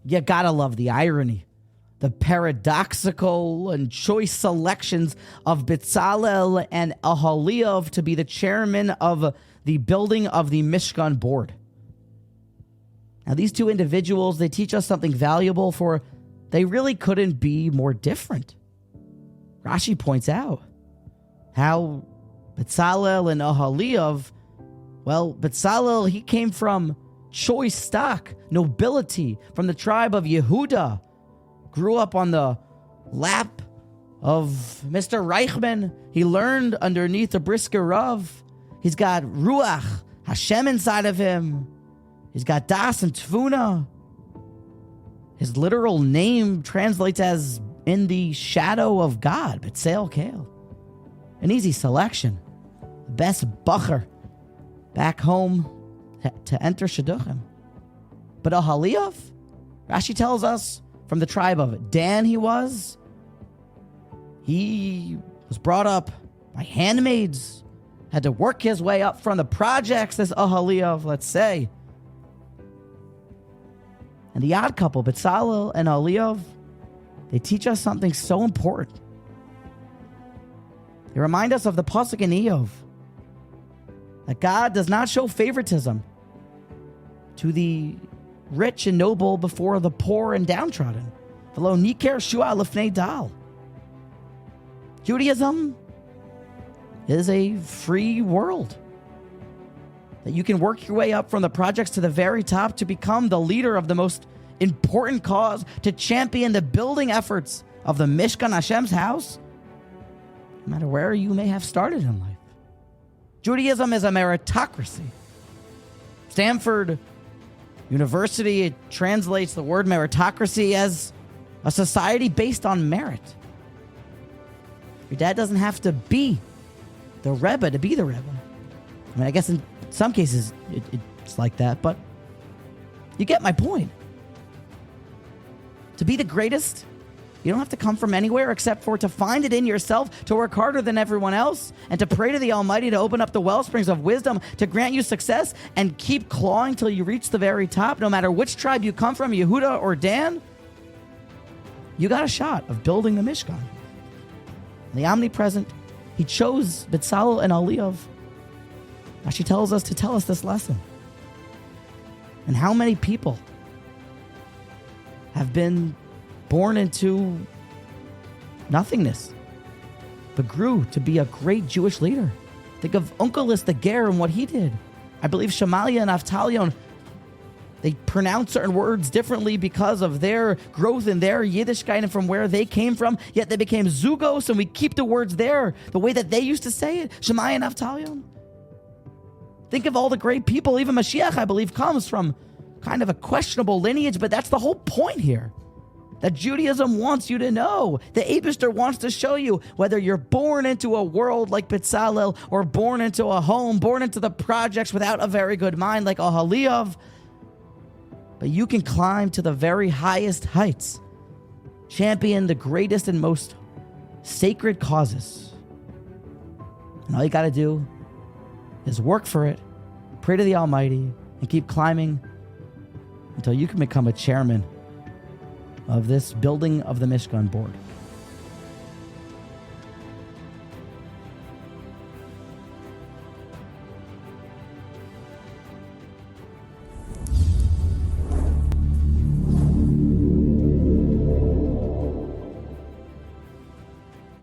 You gotta love the irony, the paradoxical and choice selections of Bezalel and Oholiav to be the chairman of the building of the Mishkan board. Now, these two individuals, they teach us something valuable, for they really couldn't be more different. Rashi points out how Bezalel and Oholiav, well, Bezalel, he came from choice stock, nobility, from the tribe of Yehuda, grew up on the lap of Mr. Reichman. He learned underneath the brisker Rav. He's got Ruach, Hashem inside of him. He's got Das and Tvuna. His literal name translates as in the shadow of God, Betzalel. An easy selection. The best bacher back home to enter Shidduchim. But Oholiav, Rashi tells us, from the tribe of Dan he was brought up by handmaids, had to work his way up from the projects, this Oholiav, let's say. And the odd couple, Bezalel and Oholiav, they teach us something so important. They remind us of the pasuk in Iyov, that God does not show favoritism to the rich and noble before the poor and downtrodden. V'lo niker shua lefnei dal. Judaism is a free world, that you can work your way up from the projects to the very top to become the leader of the most important cause, to champion the building efforts of the Mishkan, Hashem's house, no matter where you may have started in life. Judaism is a meritocracy. Stanford University, it translates the word meritocracy as a society based on merit. Your dad doesn't have to be the Rebbe to be the Rebbe. I mean, I guess in some cases it's like that, but you get my point. To be the greatest, you don't have to come from anywhere except for to find it in yourself, to work harder than everyone else, and to pray to the Almighty to open up the well springs of wisdom to grant you success, and keep clawing till you reach the very top. No matter which tribe you come from, Yehuda or Dan, you got a shot of building the Mishkan. The omnipresent, he chose Betzalel and Oholiav. Rashi tells us to tell us this lesson. And how many people have been born into nothingness, but grew to be a great Jewish leader. Think of Unkelis the Ger and what he did. I believe Shemalia and Avtalion, they pronounce certain words differently because of their growth in their Yiddishkeit and from where they came from, yet they became Zugos, and we keep the words there, the way that they used to say it, Shemaiah and Avtalion. Think of all the great people. Even Mashiach, I believe, comes from kind of a questionable lineage, but that's the whole point here. That Judaism wants you to know. The Eibishter wants to show you, whether you're born into a world like Betzalel, or born into a home, born into the projects without a very good mind like Oholiav, but you can climb to the very highest heights, champion the greatest and most sacred causes. And all you got to do is work for it, pray to the Almighty, and keep climbing until you can become a chairman of this building of the Mishkan board.